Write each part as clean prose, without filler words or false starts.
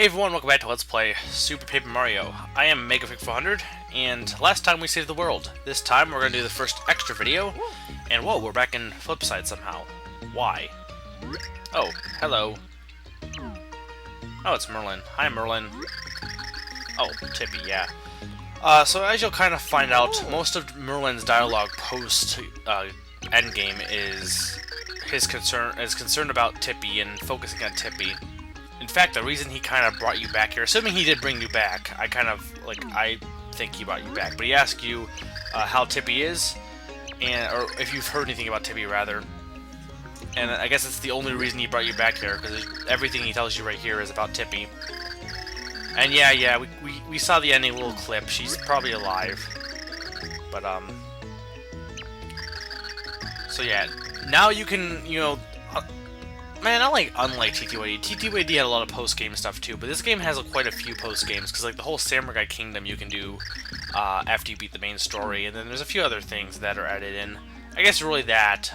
Hey everyone, welcome back to Let's Play Super Paper Mario. I am MegaFig400, and last time we saved the world. This time we're going to do the first extra video, and whoa, we're back in Flipside somehow. Why? Oh, hello. Oh, it's Merlin. Hi, Merlin. Oh, Tippy, yeah. So as you'll kind of find out, most of Merlin's dialogue post-endgame is his concern about Tippy and focusing on Tippy. In fact, the reason he kind of brought you back here, assuming he did bring you back, I think he brought you back, but he asked you how Tippy is, or if you've heard anything about Tippy, rather. And I guess it's the only reason he brought you back here, because everything he tells you right here is about Tippy. And yeah, we saw the ending little clip. She's probably alive. But, so yeah, now you can, man, unlike TTYD. TTYD had a lot of post-game stuff too, but this game has quite a few post-games, because like the whole Samurai Kingdom you can do after you beat the main story, and then there's a few other things that are added in. I guess really that,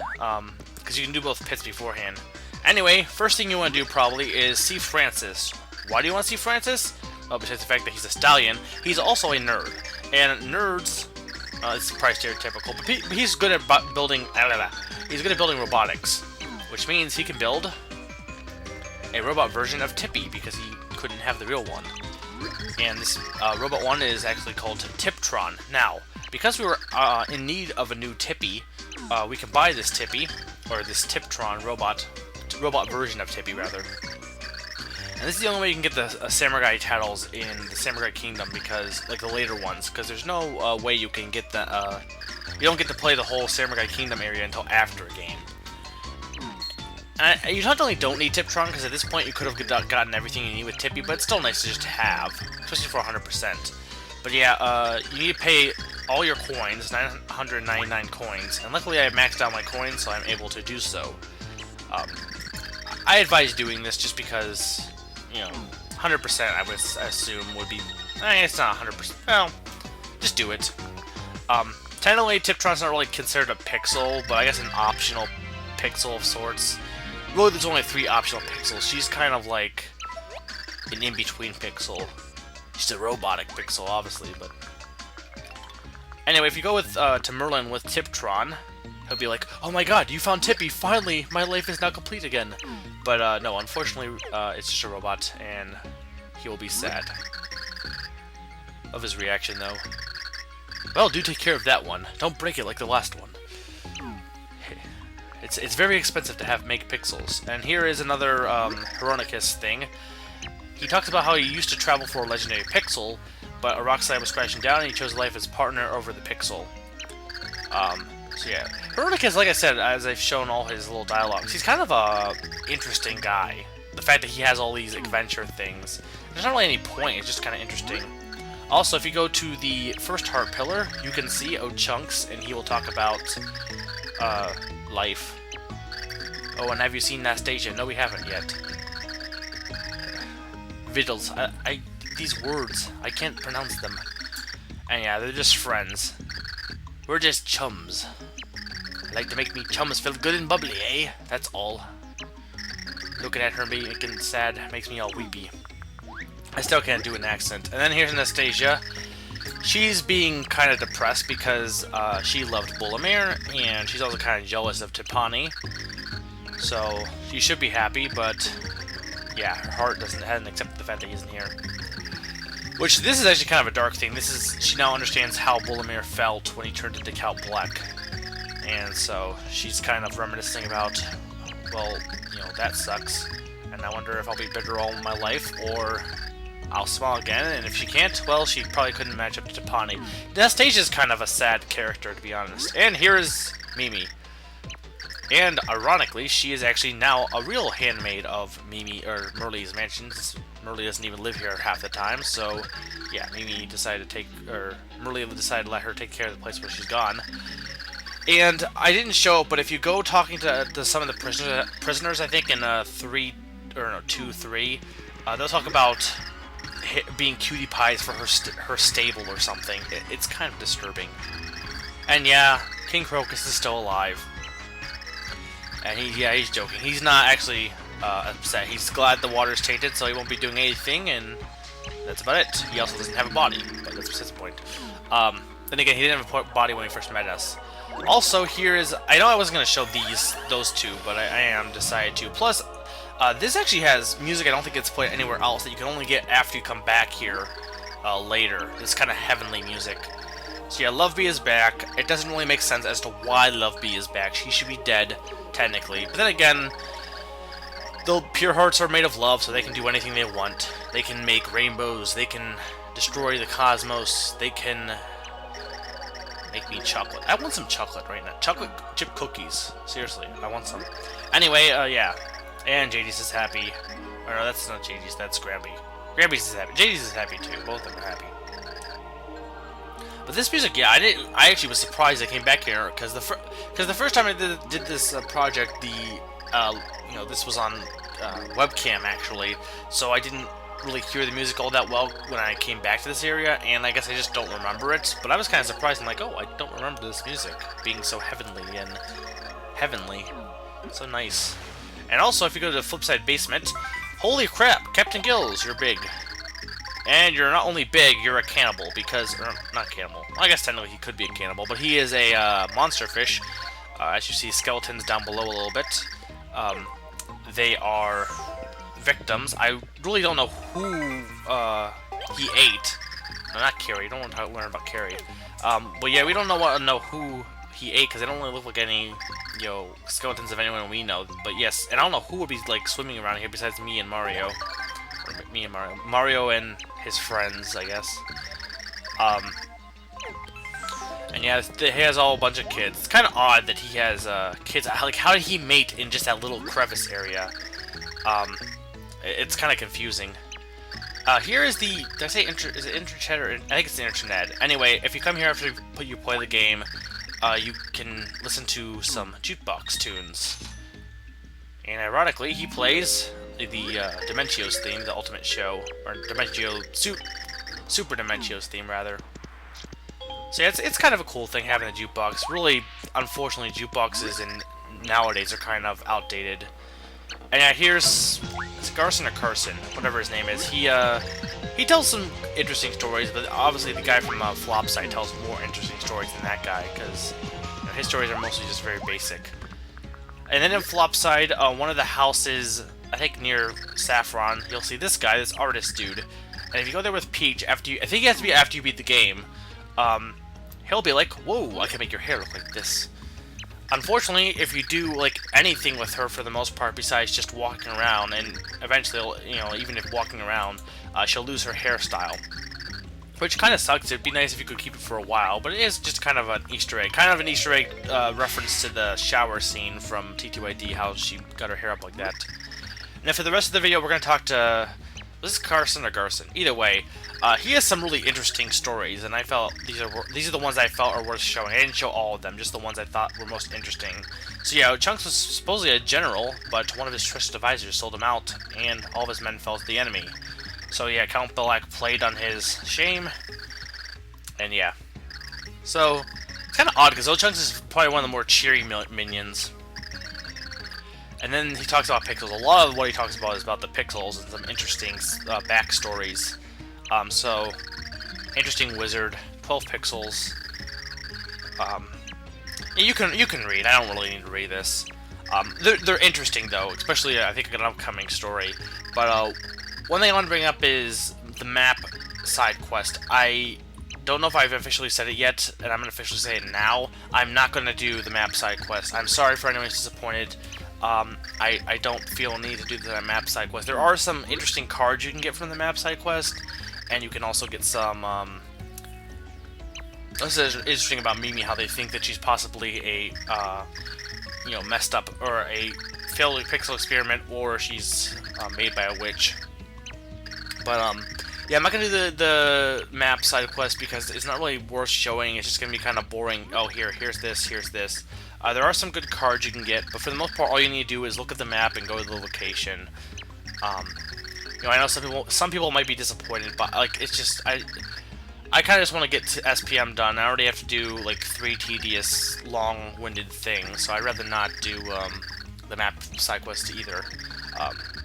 because you can do both pits beforehand. Anyway, first thing you want to do probably is see Francis. Why do you want to see Francis? Well, besides the fact that he's a stallion, he's also a nerd. And nerds, it's probably stereotypical, but he's good at building, he's good at building robotics. Which means he can build a robot version of Tippy, because he couldn't have the real one. And this robot one is actually called Tiptron. Now, because we were in need of a new Tippy, we can buy this Tippy, or this Tiptron robot version of Tippy, rather. And this is the only way you can get the Samurai titles in the Samurai Kingdom, because, like the later ones, because there's no way you can get the, you don't get to play the whole Samurai Kingdom area until after a game. You totally don't need Tiptron, because at this point you could have gotten everything you need with Tippy, but it's still nice to just have, especially for 100%. But yeah, you need to pay all your coins, 999 coins, and luckily I maxed out my coins, so I'm able to do so. I advise doing this just because, 100% I would assume would be, it's not 100%, well, just do it. Technically, Tiptron's not really considered a pixel, but I guess an optional pixel of sorts. Really, there's only 3 optional pixels. She's kind of like an in-between pixel. She's a robotic pixel, obviously, but... Anyway, if you go with to Merlin with Tiptron, he'll be like, "Oh my god, you found Tippy! Finally! My life is now complete again!" But no, unfortunately, it's just a robot, and he will be sad. Love his reaction, though. Well, do take care of that one. Don't break it like the last one. It's very expensive to make pixels. And here is another Heronicus thing. He talks about how he used to travel for a legendary pixel, but a rock slide was crashing down and he chose life as partner over the pixel. So yeah. Heronicus, like I said, as I've shown all his little dialogues, he's kind of a interesting guy. The fact that he has all these adventure things. There's not really any point, it's just kind of interesting. Also, if you go to the first heart pillar, you can see O'Chunks, and he will talk about life. Oh, and have you seen Nastasia? No, we haven't yet. Vittles. These words, I can't pronounce them. And yeah, they're just friends. We're just chums. Like to make me chums feel good and bubbly, eh? That's all. Looking at her being sad makes me all weepy. I still can't do an accent. And then here's Anastasia. She's being kind of depressed because she loved Bulimir, and she's also kind of jealous of Tipani. So she should be happy, but yeah, her heart hasn't accepted the fact that he isn't here. Which, this is actually kind of a dark thing. She now understands how Bulimir felt when he turned into Count Black. And so she's kind of reminiscing about, well, that sucks. And I wonder if I'll be bitter all my life, or I'll smile again, and if she can't, well, she probably couldn't match up to Tipani. Anastasia's kind of a sad character, to be honest. And here is Mimi. And, ironically, she is actually now a real handmaid of Merly's mansion. Merly doesn't even live here half the time, so, yeah, Merly decided to let her take care of the place where she's gone. And I didn't show it, but if you go talking to some of the prisoners, I think in 2-3, they'll talk about being cutie pies for her stable or something. It's kind of disturbing. And yeah, King Crocus is still alive. And he's joking. He's not actually upset. He's glad the water's tainted, so he won't be doing anything, and that's about it. He also doesn't have a body, but that's his point. Then again, he didn't have a body when he first met us. Also, here is... I know I wasn't going to show those two, but I am decided to. Plus, this actually has music I don't think gets played anywhere else that you can only get after you come back here later. This kind of heavenly music. So yeah, Love Bee is back. It doesn't really make sense as to why Love Bee is back. She should be dead, technically. But then again, the pure hearts are made of love, so they can do anything they want. They can make rainbows. They can destroy the cosmos. They can make me chocolate. I want some chocolate right now. Chocolate chip cookies. Seriously, I want some. Anyway, yeah. And JD's is happy. Or no, that's not JD's, that's Gramby. Gramby's is happy. JD's is happy too. Both of them are happy. But this music, yeah, I actually was surprised I came back here because the first time I did this project, this was on webcam actually, so I didn't really hear the music all that well when I came back to this area, and I guess I just don't remember it. But I was kind of surprised. I'm like, oh, I don't remember this music being so heavenly. So nice. And also, if you go to the Flipside basement, holy crap, Captain Gills, you're big. And you're not only big, you're a cannibal, because... Or, not cannibal. Well, I guess technically he could be a cannibal, but he is a monster fish. As you see, skeletons down below a little bit. They are victims. I really don't know who he ate. No, not Carrie. I don't want to learn about Carrie. But yeah, we don't know who he ate, because they don't really look like any, skeletons of anyone we know. But yes, and I don't know who would be, like, swimming around here besides me and Mario. Mario and his friends, I guess. And yeah, he has all a bunch of kids. It's kind of odd that he has kids. Like, how did he mate in just that little crevice area? It's kind of confusing. Here is the... Did I say is it internet or... I think it's the internet. Anyway, if you come here after you play the game, you can listen to some jukebox tunes. And ironically, he plays the Dementios theme, the Ultimate Show, or Super Dementios theme, rather. So yeah, it's kind of a cool thing having a jukebox. Really, unfortunately, jukeboxes nowadays are kind of outdated. And yeah, here's Garson or Carson, whatever his name is. He tells some interesting stories, but obviously the guy from Flipside tells more interesting stories than that guy, because his stories are mostly just very basic. And then in Flipside, one of the houses, I think near Saffron, you'll see this guy, this artist dude. And if you go there with Peach, I think it has to be after you beat the game, he'll be like, whoa, I can make your hair look like this. Unfortunately, if you do, like, anything with her for the most part besides just walking around, and eventually, even if walking around, she'll lose her hairstyle. Which kind of sucks. It'd be nice if you could keep it for a while, but it is just kind of an Easter egg. Kind of an Easter egg reference to the shower scene from T2ID, how she got her hair up like that. And then for the rest of the video, we're going to talk to... Was this Carson or Garson? Either way, he has some really interesting stories, and I felt these are the ones I felt are worth showing. I didn't show all of them, just the ones I thought were most interesting. So yeah, Chunks was supposedly a general, but one of his trusted advisors sold him out, and all of his men fell to the enemy. So yeah, Count Belak played on his shame, and yeah. So, it's kind of odd, because Chunks is probably one of the more cheery minions. And then he talks about pixels. A lot of what he talks about is about the pixels and some interesting backstories. So, interesting wizard, 12 pixels. You can read. I don't really need to read this. They're interesting though, especially I think an upcoming story. But one thing I want to bring up is the map side quest. I don't know if I've officially said it yet, and I'm going to officially say it now. I'm not going to do the map side quest. I'm sorry for anyone who's disappointed. I don't feel a need to do the map side quest. There are some interesting cards you can get from the map side quest, and you can also get some, this is interesting about Mimi, how they think that she's possibly a, messed up, or a failed pixel experiment, or she's, made by a witch. But, yeah, I'm not gonna do the map side quest because it's not really worth showing. It's just gonna be kind of boring. Oh, here's this, here's this. There are some good cards you can get, but for the most part, all you need to do is look at the map and go to the location. I know some people might be disappointed, but like it's just I kind of just want to get to SPM done. I already have to do like 3 tedious, long-winded things, so I'd rather not do the map side quest either.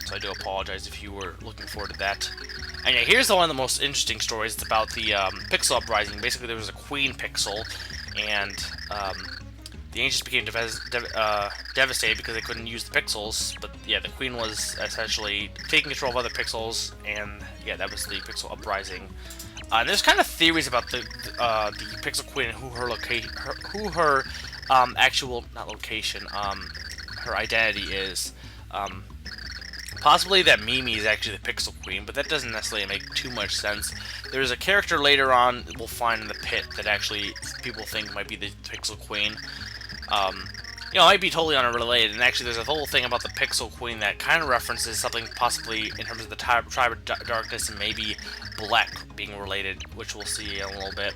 So I do apologize if you were looking forward to that. And yeah, here's one of the most interesting stories. It's about the Pixel Uprising. Basically, there was a Queen Pixel, and the Ancients became devastated because they couldn't use the Pixels. But yeah, the Queen was essentially taking control of other Pixels, and yeah, that was the Pixel Uprising. And there's kind of theories about the Pixel Queen and who her actual, not location, her identity is. Possibly that Mimi is actually the Pixel Queen, but that doesn't necessarily make too much sense. There's a character later on we'll find in the pit that actually people think might be the Pixel Queen. You know, it might be totally unrelated, and actually there's a whole thing about the Pixel Queen that kind of references something possibly in terms of the Tribe of Darkness and maybe Black being related, which we'll see in a little bit.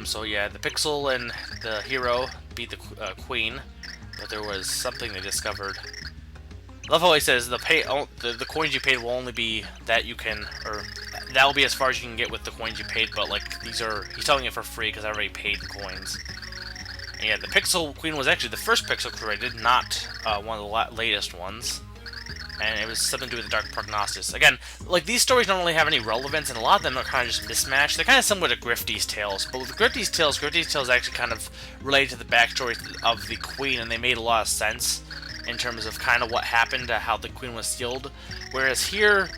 So yeah, the Pixel and the hero beat the Queen, but there was something they discovered. I love how he says the coins you paid will only be that you can, or that will be as far as you can get with the coins you paid. But like he's telling it for free because I already paid the coins. And yeah, the Pixel Queen was actually the first Pixel created, not one of the latest ones. And it was something to do with the Dark Prognosis. Again, like these stories don't really have any relevance, and a lot of them are kind of just mismatched. They're kind of similar to Grifty's Tales, but with Grifty's Tales actually kind of related to the backstory of the Queen, and they made a lot of sense in terms of kind of what happened, how the Queen was sealed. Whereas here,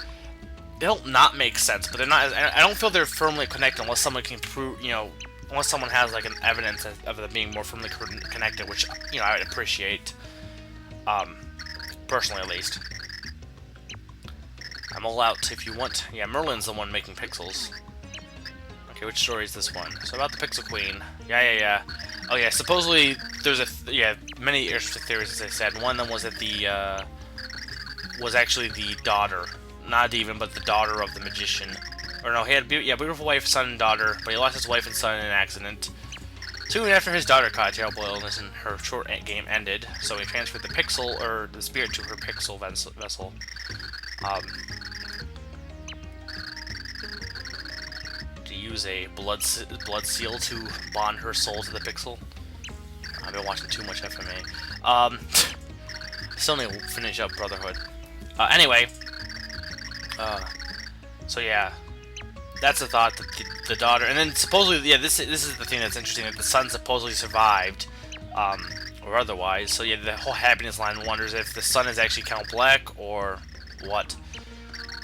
they don't not make sense, but they're not. I don't feel they're firmly connected unless someone can prove, you know, unless someone has like an evidence of them being more firmly connected, which you know I would appreciate, personally at least. I'm all out if you want. Yeah, Merlin's the one making pixels. Okay, which story is this one? So about the Pixel Queen. Yeah. Oh yeah, supposedly there's many interesting theories, as I said. One of them was that the was actually the daughter, not a demon, but the daughter of the magician. Or no, he had beautiful wife, son, and daughter, but he lost his wife and son in an accident. Soon after his daughter caught a terrible illness and her short game ended, so he transferred the pixel, or the spirit, to her pixel vessel. To use a blood seal to bond her soul to the pixel. I've been watching too much FMA. Still need to finish up Brotherhood. Anyway, so yeah, that's the thought that the daughter, and then supposedly, yeah, this is the thing that's interesting, that the son supposedly survived, or otherwise. So yeah, the whole happiness line wonders if the son is actually Count Black or what.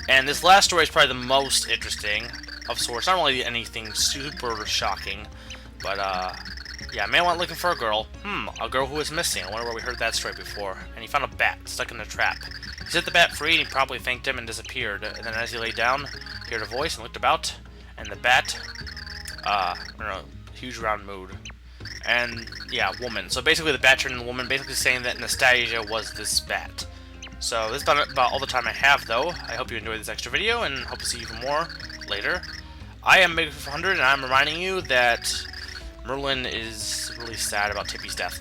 And this last story is probably the most interesting of sorts. Not really anything super shocking, but yeah, a man went looking for a girl. A girl who was missing. I wonder where we heard that story before. And he found a bat stuck in a trap. He set the bat free, and he probably thanked him and disappeared. And then as he lay down, he heard a voice and looked about, and the bat, I don't know, huge round mood. And yeah, woman. So basically the bat turned into a woman, basically saying that Anastasia was this bat. So this is about all the time I have, though. I hope you enjoyed this extra video, and hope to see you for more later. I am Mega500, and I'm reminding you that Merlin is really sad about Tippy's death.